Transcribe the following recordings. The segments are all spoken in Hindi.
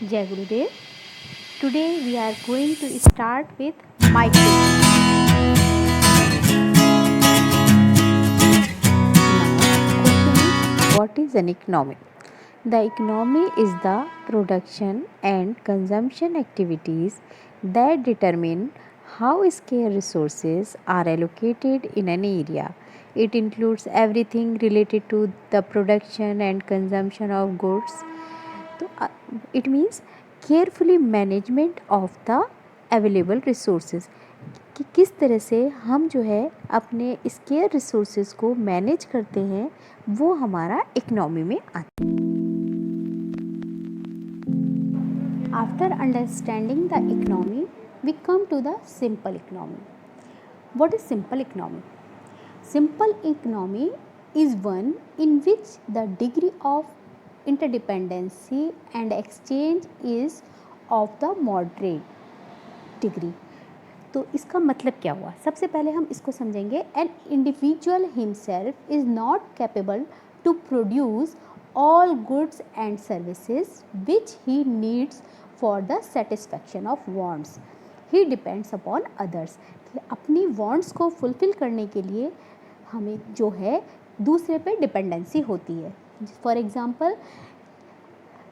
Jai Gurudev. Today we are going to start with micro. What is an economy? The economy is the production and consumption activities that determine how scarce resources are allocated in an area. It includes everything related to the production and consumption of goods. तो it means carefully management of the available resources, कि किस तरह से हम जो है अपने स्केयर रिसोर्सेज को मैनेज करते हैं, वो हमारा इकोनॉमी में आता है. After understanding the economy we come to the simple economy. What is simple economy? Simple economy is one in which the degree of interdependency and exchange is of the moderate degree. तो इसका मतलब क्या हुआ? सबसे पहले हम इसको समझेंगे. An individual himself is not capable to produce all goods and services which he needs for the satisfaction of wants. He depends upon others. अपनी wants को fulfill करने के लिए हमें जो है दूसरे पे डिपेंडेंसी होती है. फॉर एग्ज़ाम्पल,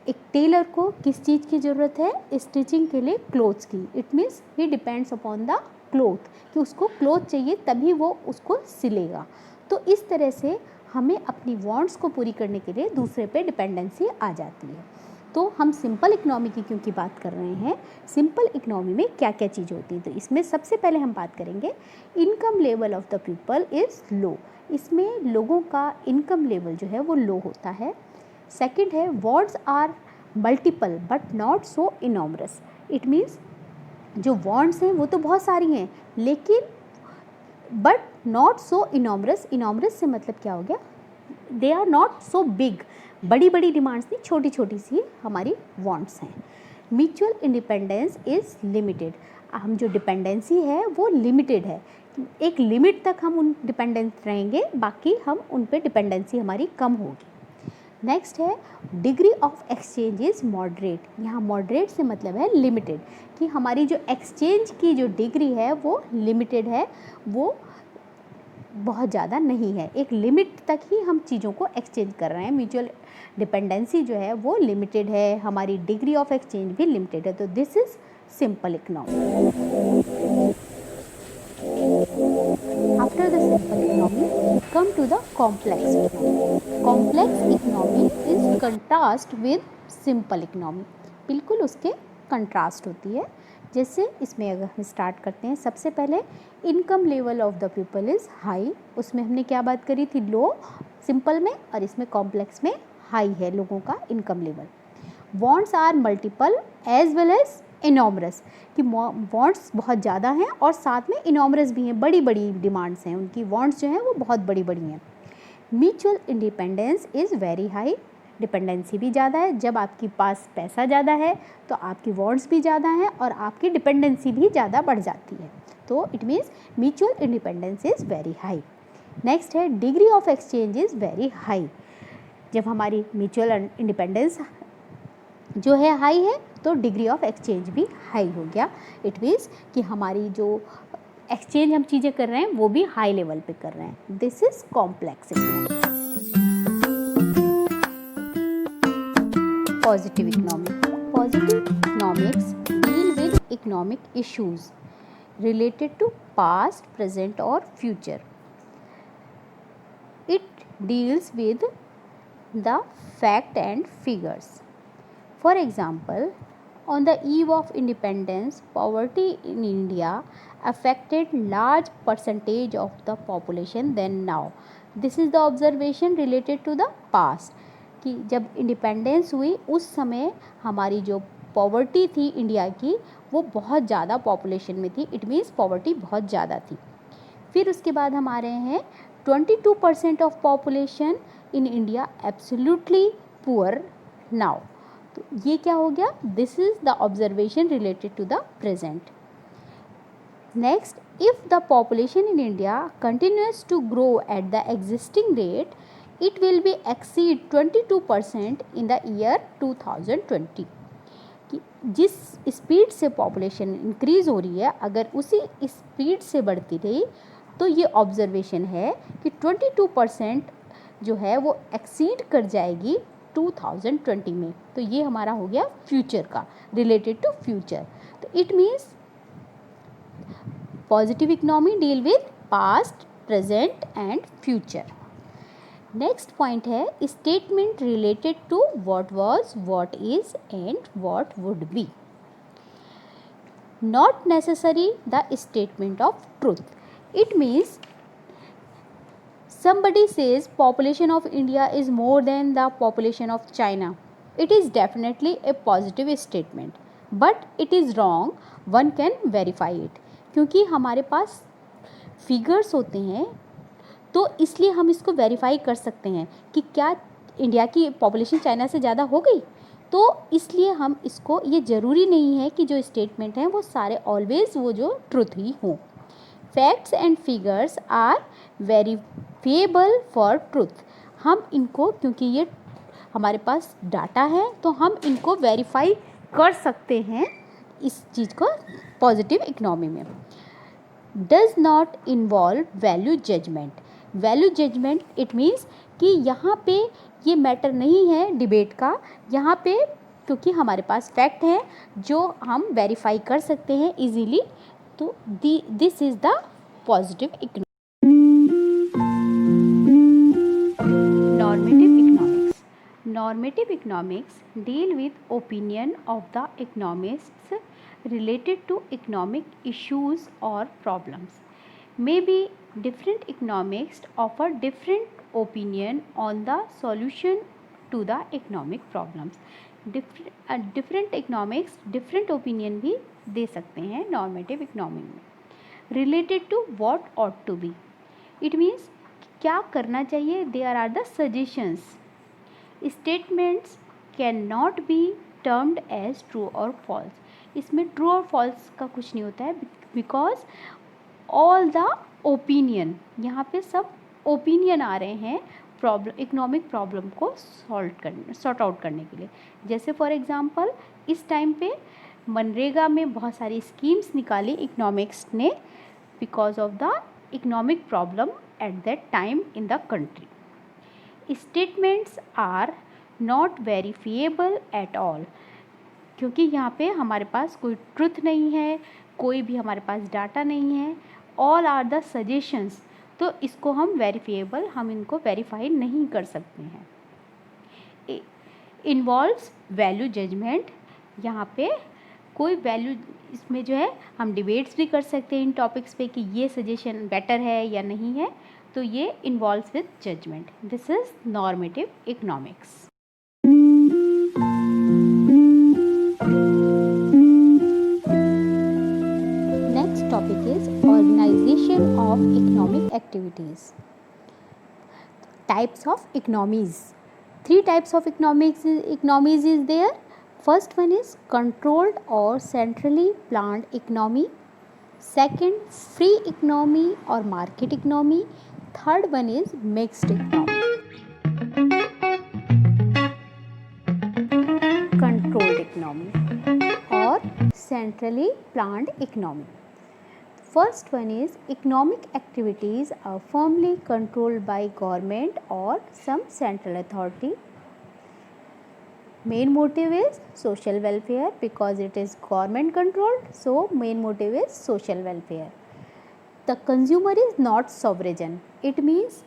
एक टेलर को किस चीज़ की ज़रूरत है? स्टिचिंग के लिए क्लोथ्स की. It means he depends upon the cloth, कि उसको क्लोथ चाहिए तभी वो उसको सिलेगा. तो इस तरह से हमें अपनी वांट्स को पूरी करने के लिए दूसरे पे डिपेंडेंसी आ जाती है. तो हम सिंपल इकनॉमी की क्योंकि बात कर रहे हैं, सिंपल इकनॉमी में क्या क्या चीज़ होती है, तो इसमें सबसे पहले हम बात करेंगे income level of the people is low. इसमें लोगों का इनकम लेवल जो है वो लो होता है. सेकंड है wants are multiple but not so enormous. It means जो वॉन्ट्स हैं वो तो बहुत सारी हैं, लेकिन but not so enormous. Enormous से मतलब क्या हो गया? They are not so big. बड़ी बड़ी डिमांड्स नहीं, छोटी छोटी सी हमारी वॉन्ट्स हैं. Mutual independence is limited. हम जो डिपेंडेंसी है वो लिमिटेड है. एक लिमिट तक हम उन डिपेंडेंट रहेंगे, बाकी हम उन पे डिपेंडेंसी हमारी कम होगी. नेक्स्ट है degree of exchange is moderate. यहाँ मॉडरेट से मतलब है लिमिटेड, कि हमारी जो एक्सचेंज की जो डिग्री है वो लिमिटेड है, वो बहुत ज़्यादा नहीं है. एक लिमिट तक ही हम चीज़ों को एक्सचेंज कर रहे हैं. म्यूचुअल डिपेंडेंसी जो है वो लिमिटेड है, हमारी डिग्री ऑफ एक्सचेंज भी लिमिटेड है. तो this is simple economy. After the simple economy, come to the complex economy. Complex economy is contrast with simple economy. बिल्कुल उसके कंट्रास्ट होती है. जैसे इसमें अगर हम स्टार्ट करते हैं, सबसे पहले income level of the people is high. उसमें हमने क्या बात करी थी? लो सिंपल में, और इसमें कॉम्प्लेक्स में हाई है लोगों का income level. Wants are multiple as well as enormous, कि वॉन्ट्स बहुत ज़्यादा हैं और साथ में इनॉमरस भी हैं, बड़ी बड़ी डिमांड्स हैं उनकी. वॉन्ट्स जो हैं वो बहुत बड़ी बड़ी हैं. Mutual independence is very high. Dependency भी ज़्यादा है. जब आपके पास पैसा ज़्यादा है तो आपकी वॉन्ट्स भी ज़्यादा हैं और आपकी डिपेंडेंसी भी ज़्यादा बढ़ जाती है. तो it means mutual independence is very high. Next है degree of exchange is very high. जब हमारी म्यूचुअल इंडिपेंडेंस जो है हाई है तो डिग्री ऑफ एक्सचेंज भी हाई हो गया. इट मीन्स कि हमारी जो एक्सचेंज हम चीज़ें कर रहे हैं वो भी हाई लेवल पे कर रहे हैं. This is complex economy. Positive economy. Positive economics deal with economic issues related to past, present और future. It deals with the fact and figures. For example, on the eve of independence, poverty in India affected large percentage of the population than now. This is the observation related to the past, कि जब इंडिपेंडेंस हुई उस समय हमारी जो पॉवर्टी थी इंडिया की वो बहुत ज़्यादा पॉपुलेशन में थी. इट मीन्स पॉवर्टी बहुत ज़्यादा थी. फिर उसके बाद हम आ रहे हैं 22% of population in India absolutely poor now. तो ये क्या हो गया? This is the observation related to the present. Next, if the population in India continues to grow at the existing rate, it will be exceed 22% in the year 2020. कि जिस स्पीड से पॉपुलेशन इंक्रीज़ हो रही है, अगर उसी स्पीड से बढ़ती रही तो ये ऑब्जर्वेशन है कि 22% जो है वो एक्सीड कर जाएगी 2020 में। तो ये हमारा हो गया फ्यूचर का, रिलेटेड टू फ्यूचर। तो it means positive economy deal with past, present and future. Next point है statement related to what was, what is and what would be. Not necessary the statement of truth. It means somebody says population of India is more than the population of China. It is definitely a positive statement, but it is wrong. One can verify it. क्योंकि हमारे पास फिगर्स होते हैं तो इसलिए हम इसको वेरीफाई कर सकते हैं कि क्या इंडिया की पॉपुलेशन चाइना से ज़्यादा हो गई। तो इसलिए हम इसको, ये ज़रूरी नहीं है कि जो स्टेटमेंट हैं वो सारे ऑलवेज वो जो ट्रुथ ही हों। Facts and figures are verifiable for truth. हम इनको, क्योंकि ये हमारे पास डाटा है तो हम इनको वेरीफाई कर सकते हैं इस चीज़ को पॉजिटिव इकोनॉमी में। Does not involve value judgement. Value judgement it means कि यहाँ पे ये मैटर नहीं है डिबेट का, यहाँ पे क्योंकि हमारे पास फैक्ट है जो हम वेरीफाई कर सकते हैं इजीली। तो this is the positive economy. Normative economics. Normative economics deal with opinion of the economists related to economic issues or problems. Maybe different economists offer different opinion on the solution to the economic problems. Different economics different opinion भी दे सकते हैं normative economy में। Related to what ought to be. It means क्या करना चाहिए, there are the suggestions. Statements cannot be termed as true or false. इसमें ट्रू और फॉल्स का कुछ नहीं होता है, बिकॉज ऑल द ओपिनियन, यहाँ पे सब ओपिनियन आ रहे हैं प्रॉब्लम, इकोनॉमिक प्रॉब्लम को सॉर्ट आउट करने के लिए। जैसे फॉर एग्जांपल इस टाइम पे मनरेगा में बहुत सारी स्कीम्स निकाली इकोनॉमिक्स ने because of the economic problem at that time in the country. Statements are not verifiable at all, क्योंकि यहाँ पे हमारे पास कोई ट्रुथ नहीं है, कोई भी हमारे पास डाटा नहीं है, ऑल आर द सजेशंस। तो इसको हम वेरीफिएबल, हम इनको वेरीफाई नहीं कर सकते हैं। इन्वॉल्व्स वैल्यू जजमेंट, यहाँ पे कोई वैल्यू, इसमें जो है हम डिबेट्स भी कर सकते हैं इन टॉपिक्स पे कि ये सजेशन बेटर है या नहीं है। तो ये involves with judgement. This is normative economics. Topic is organization of economic activities. Types of economies. 3 types of economies is there. First one is controlled or centrally planned economy. Second, free economy or market economy. Third one is mixed economy. Controlled economy or centrally planned economy. First one is economic activities are firmly controlled by government or some central authority. Main motive is social welfare because it is government controlled, so main motive is social welfare. The consumer is not sovereign. It means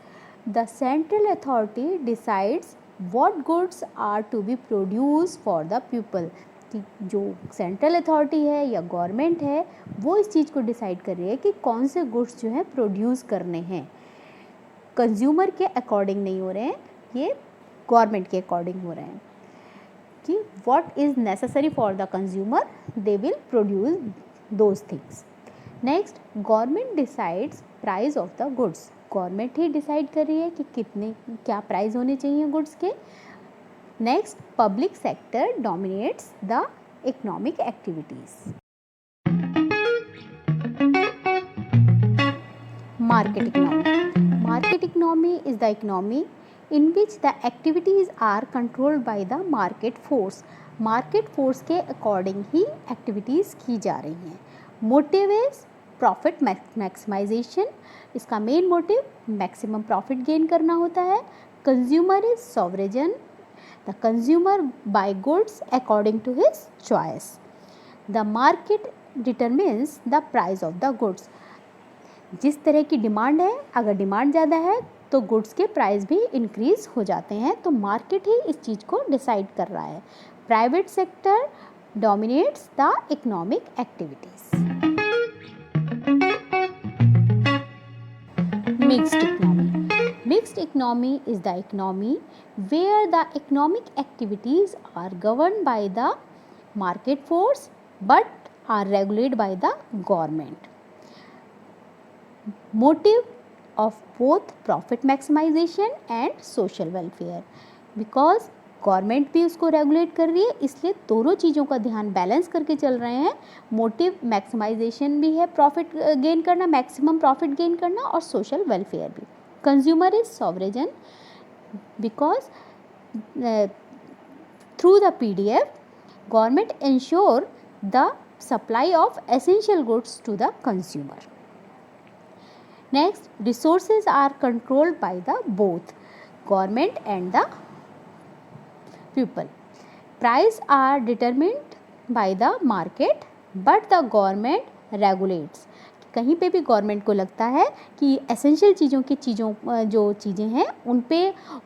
the central authority decides what goods are to be produced for the people. कि जो सेंट्रल अथॉरिटी है या गवर्नमेंट है वो इस चीज़ को डिसाइड कर रही है कि कौन से गुड्स जो है प्रोड्यूस करने हैं। कंज्यूमर के अकॉर्डिंग नहीं हो रहे हैं, ये गवर्नमेंट के अकॉर्डिंग हो रहे हैं कि what is necessary for the consumer, they will produce those things. Next, government decides price of the goods. Government he decide कर रही है कि कितने क्या प्राइस होने चाहिए गुड्स के। Next, public sector dominates the economic activities. Market economy. Market economy is the economy in which the activities are controlled by the market force. Market force के अकॉर्डिंग ही एक्टिविटीज़ की जा रही हैं. Motive is profit maximisation. इसका main motive maximum profit gain करना होता है. Consumer is sovereign. The consumer buy goods according to his choice. The market determines the price of the goods. जिस तरह की डिमांड है, अगर डिमांड ज़्यादा है तो गुड्स के प्राइस भी इंक्रीज हो जाते हैं. तो मार्केट ही इस चीज़ को डिसाइड कर रहा है. Private sector dominates the economic activities. Mixed economy. Mixed economy is the economy where the economic activities are governed by the market force but are regulated by the government. Motive of both profit maximization and social welfare. Because government भी उसको रेगुलेट कर रही है, इसलिए दोनों चीज़ों का ध्यान बैलेंस करके चल रहे हैं. मोटिव मैक्सिमाइजेशन भी है, प्रॉफिट गेन करना, मैक्सिमम प्रॉफिट गेन करना, और सोशल वेलफेयर भी. Consumer is sovereign because through the PDF government ensure the supply of essential goods to the consumer. Next, resources are controlled by the both government and the people. Price are determined by the market but the government regulates. कहीं पे भी गवर्नमेंट को लगता है कि एसेंशियल जो चीज़ें हैं उन पे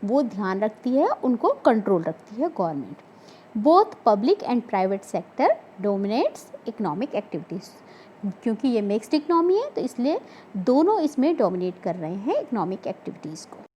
वो ध्यान रखती है, उनको कंट्रोल रखती है government. Both public and private sector dominates economic activities. क्योंकि ये मिक्स्ड इकोनॉमी है तो इसलिए दोनों इसमें डोमिनेट कर रहे हैं इकोनॉमिक एक्टिविटीज़ को.